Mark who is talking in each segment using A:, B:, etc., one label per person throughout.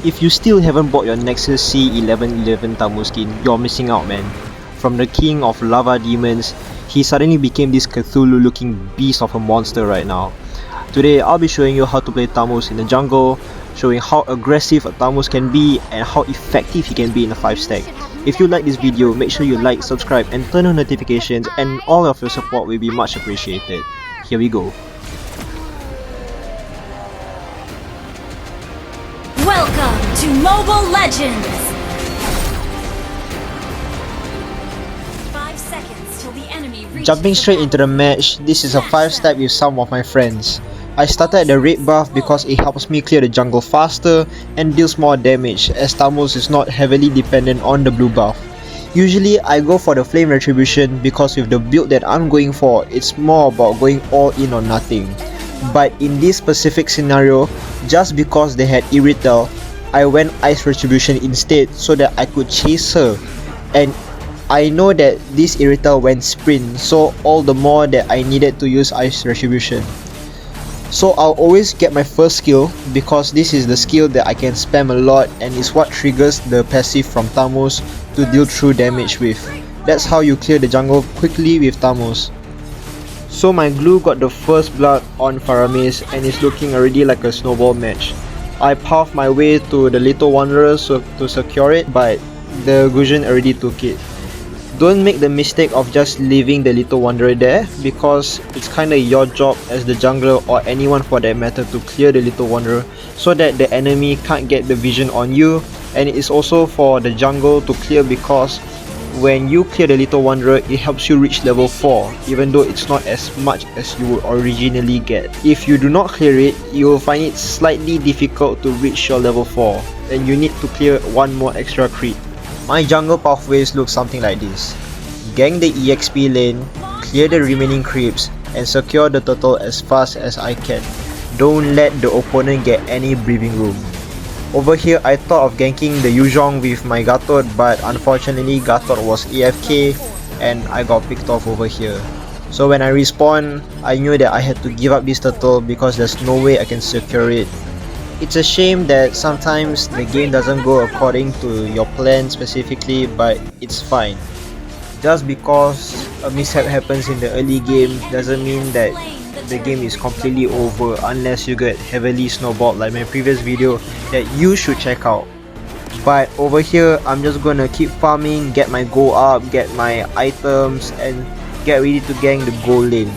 A: If you still haven't bought your Nexus C1111 Thamuz skin, you're missing out, man. From the king of lava demons, he suddenly became this Cthulhu looking beast of a monster right now. Today I'll be showing you how to play Thamuz in the jungle, showing how aggressive a Thamuz can be and how effective he can be in a 5 stack. If you like this video, make sure you like, subscribe and turn on notifications, and all of your support will be much appreciated. Here we go.
B: Welcome to Mobile Legends! 5 seconds till the enemy reaches.
A: Jumping straight into the match, this is a 5 step with some of my friends. I started at the red buff because it helps me clear the jungle faster and deals more damage, as Thamuz is not heavily dependent on the blue buff. Usually I go for the flame retribution because with the build that I'm going for, it's more about going all in or nothing. But in this specific scenario, just because they had Irrital, I went Ice Retribution instead so that I could chase her. And I know that this Irrital went Sprint, so all the more that I needed to use Ice Retribution. So I'll always get my first skill because this is the skill that I can spam a lot and is what triggers the passive from Thamuz to deal true damage with. That's how you clear the jungle quickly with Thamuz. So my glue got the first blood on Faramis and is looking already like a snowball match. I puffed my way to the Little Wanderer to secure it, but the Gusion already took it. Don't make the mistake of just leaving the Little Wanderer there, because it's kinda your job as the jungler or anyone for that matter to clear the Little Wanderer so that the enemy can't get the vision on you, and it's also for the jungle to clear because when you clear the Little Wanderer, it helps you reach level 4, even though it's not as much as you would originally get. If you do not clear it, you will find it slightly difficult to reach your level 4, and you need to clear one more extra creep. My jungle pathways look something like this. Gang the EXP lane, clear the remaining creeps, and secure the turtle as fast as I can. Don't let the opponent get any breathing room. Over here, I thought of ganking the Yuzhong with my Gatot, but unfortunately Gatot was AFK and I got picked off over here. So when I respawned, I knew that I had to give up this turtle because there's no way I can secure it. It's a shame that sometimes the game doesn't go according to your plan specifically, but it's fine. Just because a mishap happens in the early game doesn't mean that the game is completely over unless you get heavily snowballed like my previous video that you should check out. But over here, I'm just gonna keep farming, get my gold up, get my items and get ready to gang the gold lane.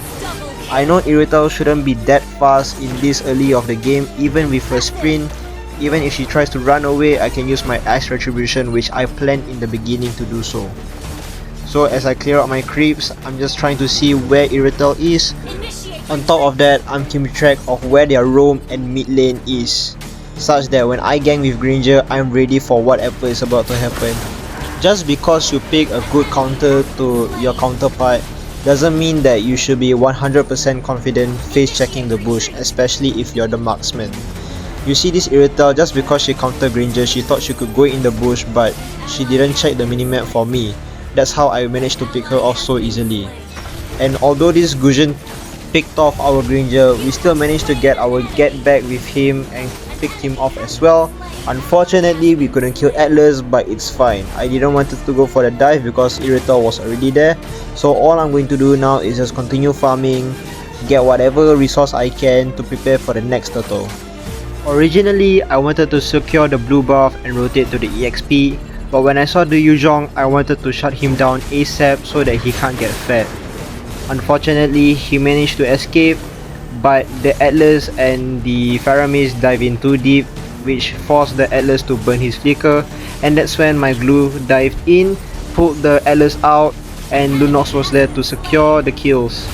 A: I know Irrital shouldn't be that fast in this early of the game, even with a sprint. Even if she tries to run away, I can use my Ice Retribution, which I planned in the beginning to do so. So as I clear out my creeps, I'm just trying to see where Irrital is. On top of that, I'm keeping track of where their roam and mid lane is, such that when I gang with Granger, I'm ready for whatever is about to happen. Just because you pick a good counter to your counterpart doesn't mean that you should be 100% confident face checking the bush, especially if you're the marksman. You see this Irrital, just because she countered Granger, she thought she could go in the bush, but she didn't check the minimap for me. That's how I managed to pick her off so easily. And although this Gusion picked off our Granger, we still managed to get our get back with him and picked him off as well. Unfortunately, we couldn't kill Atlas, but it's fine. I didn't want to go for the dive because Irrital was already there. So all I'm going to do now is just continue farming, get whatever resource I can to prepare for the next turtle. Originally, I wanted to secure the blue buff and rotate to the EXP, but when I saw the Yuzhong, I wanted to shut him down ASAP so that he can't get fed. Unfortunately, he managed to escape, but the Atlas and the Faramis dive in too deep, which forced the Atlas to burn his flicker, and that's when my glue dived in, pulled the Atlas out, and Lunox was there to secure the kills.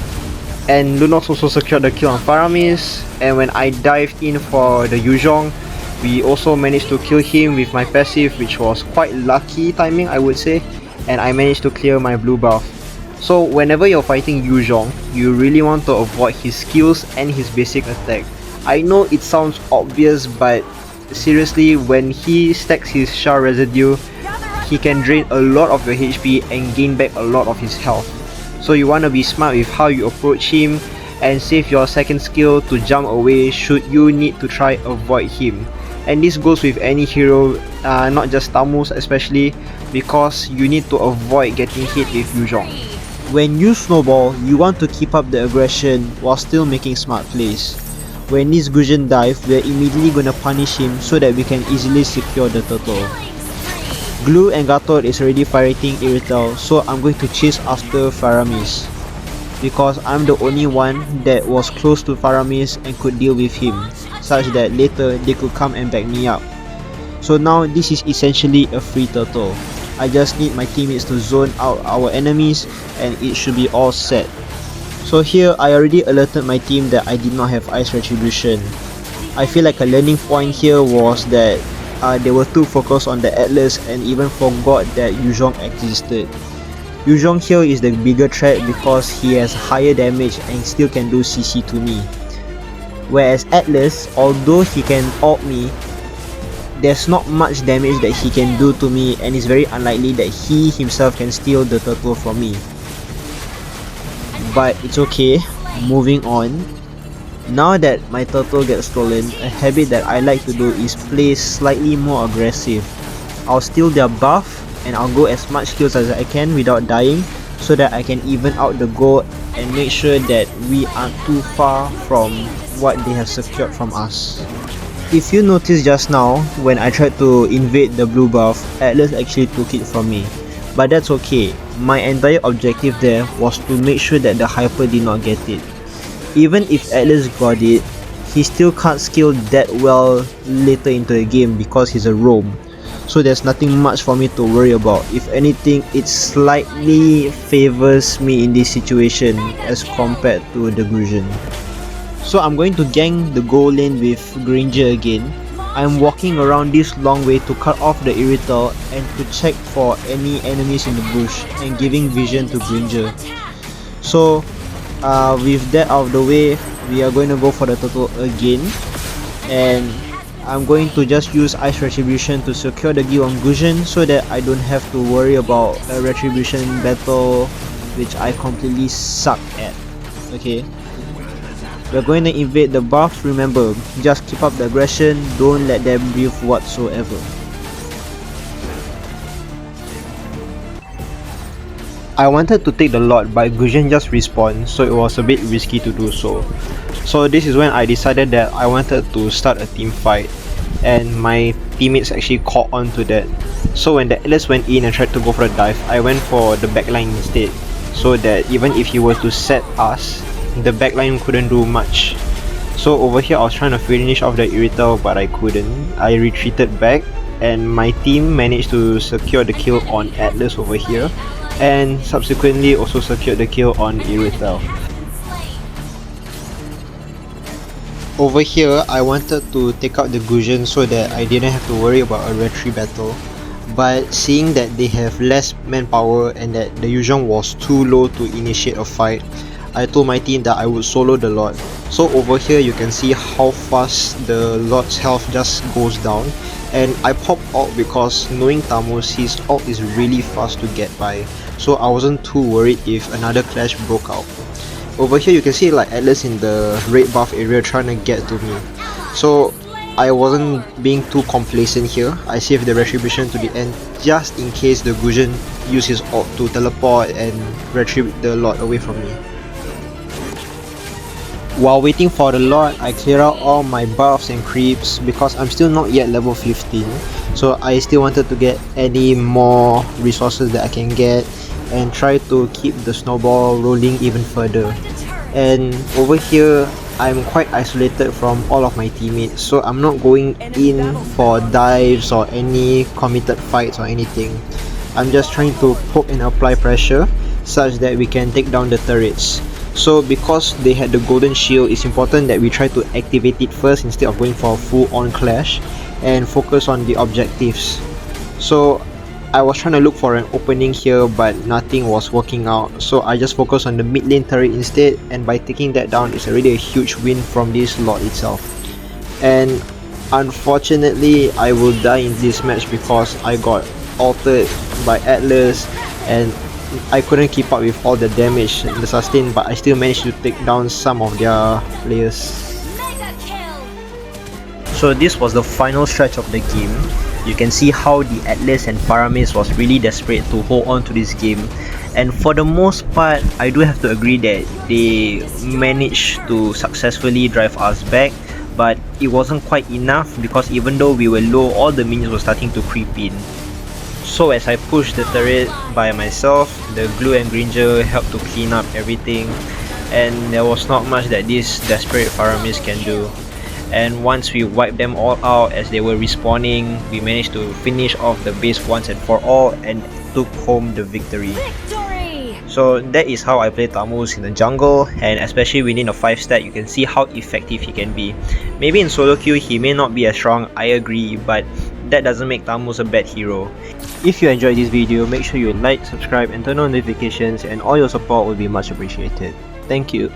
A: And Lunox also secured the kill on Faramis, and when I dived in for the Yuzhong, we also managed to kill him with my passive, which was quite lucky timing, I would say, and I managed to clear my blue buff. So whenever you're fighting Yuzhong, you really want to avoid his skills and his basic attack. I know it sounds obvious, but seriously, when he stacks his Shah residue, he can drain a lot of your HP and gain back a lot of his health. So you want to be smart with how you approach him and save your second skill to jump away should you need to try avoid him. and this goes with any hero, not just Thamuz especially, because you need to avoid getting hit with Yuzhong. When you snowball, you want to keep up the aggression while still making smart plays. When this Gusion dive, we are immediately gonna punish him so that we can easily secure the turtle. Glue and Gatot is already fighting Irrital, so I'm going to chase after Faramis, because I'm the only one that was close to Faramis and could deal with him, such that later they could come and back me up. So now this is essentially a free turtle. I just need my teammates to zone out our enemies and it should be all set. So here I already alerted my team that I did not have Ice Retribution. I feel like a learning point here was that they were too focused on the Atlas and even forgot that Yuzhong existed. Yuzhong here is the bigger threat because he has higher damage and still can do CC to me. Whereas Atlas, although he can ult me, there's not much damage that he can do to me, and it's very unlikely that he himself can steal the turtle from me. But it's okay, moving on. Now that my turtle gets stolen, a habit that I like to do is play slightly more aggressive. I'll steal their buff and I'll go as much kills as I can without dying, so that I can even out the goal and make sure that we aren't too far from what they have secured from us. If you noticed just now, when I tried to invade the blue buff, Atlas actually took it from me. But that's okay, my entire objective there was to make sure that the Hyper did not get it. Even if Atlas got it, he still can't skill that well later into the game because he's a roam. So there's nothing much for me to worry about. If anything, it slightly favors me in this situation as compared to the Gusion. So I'm going to gank the goal lane with Granger again. I'm walking around this long way to cut off the Irrital and to check for any enemies in the bush and giving vision to Granger. So with that out of the way, we are going to go for the turtle again, and I'm going to just use Ice Retribution to secure the Gil on Gusion so that I don't have to worry about a Retribution battle which I completely suck at. Okay, we're going to invade the buff. Remember, just keep up the aggression, don't let them breathe whatsoever. I wanted to take the lot, but Gusion just respawned, so it was a bit risky to do so. So this is when I decided that I wanted to start a team fight, and my teammates actually caught on to that. So when the Atlas went in and tried to go for a dive, I went for the backline instead, so that even if he were to set us, the backline couldn't do much. So over here I was trying to finish off the Irrital, but I couldn't. I retreated back and my team managed to secure the kill on Atlas over here, and subsequently also secured the kill on Irrital. Over here, I wanted to take out the Gusion so that I didn't have to worry about a retry battle, but seeing that they have less manpower and that the Yuzhong was too low to initiate a fight, I told my team that I would solo the Lord. So over here you can see how fast the Lord's health just goes down, and I popped ult because knowing Thamuz, his ult is really fast to get by, so I wasn't too worried if another clash broke out. Over here you can see like Atlas in the red buff area trying to get to me, so I wasn't being too complacent here. I saved the Retribution to the end just in case the Gusion used his ult to teleport and retrieve the Lord away from me. While waiting for the Lord, I clear out all my buffs and creeps because I'm still not yet level 15, so I still wanted to get any more resources that I can get and try to keep the snowball rolling even further. And over here, I'm quite isolated from all of my teammates, so I'm not going in for dives or any committed fights or anything. I'm just trying to poke and apply pressure such that we can take down the turrets. So because they had the golden shield, it's important that we try to activate it first instead of going for a full on clash and focus on the objectives. So I was trying to look for an opening here, but nothing was working out, so I just focused on the mid lane turret instead, and by taking that down, it's already a huge win from this Lord itself. And unfortunately, I will die in this match because I got altered by Atlas and I couldn't keep up with all the damage and the sustain, but I still managed to take down some of their players. So So this was the final stretch of the game. You can see how the Atlas and Paramis was really desperate to hold on to this game, and for the most part I do have to agree that they managed to successfully drive us back, but it wasn't quite enough because even though we were low, all the minions were starting to creep in. So as I pushed the turret by myself, the Glue and Granger helped to clean up everything, and there was not much that this desperate Paramis can do. And once we wiped them all out as they were respawning, we managed to finish off the base once and for all and took home the victory.
B: Victory!
A: So that is how I play Thamuz in the jungle, and especially within a 5 stat you can see how effective he can be. Maybe in solo queue he may not be as strong, I agree, but that doesn't make Thamuz a bad hero. If you enjoyed this video, make sure you like, subscribe and turn on notifications, and all your support will be much appreciated. Thank you.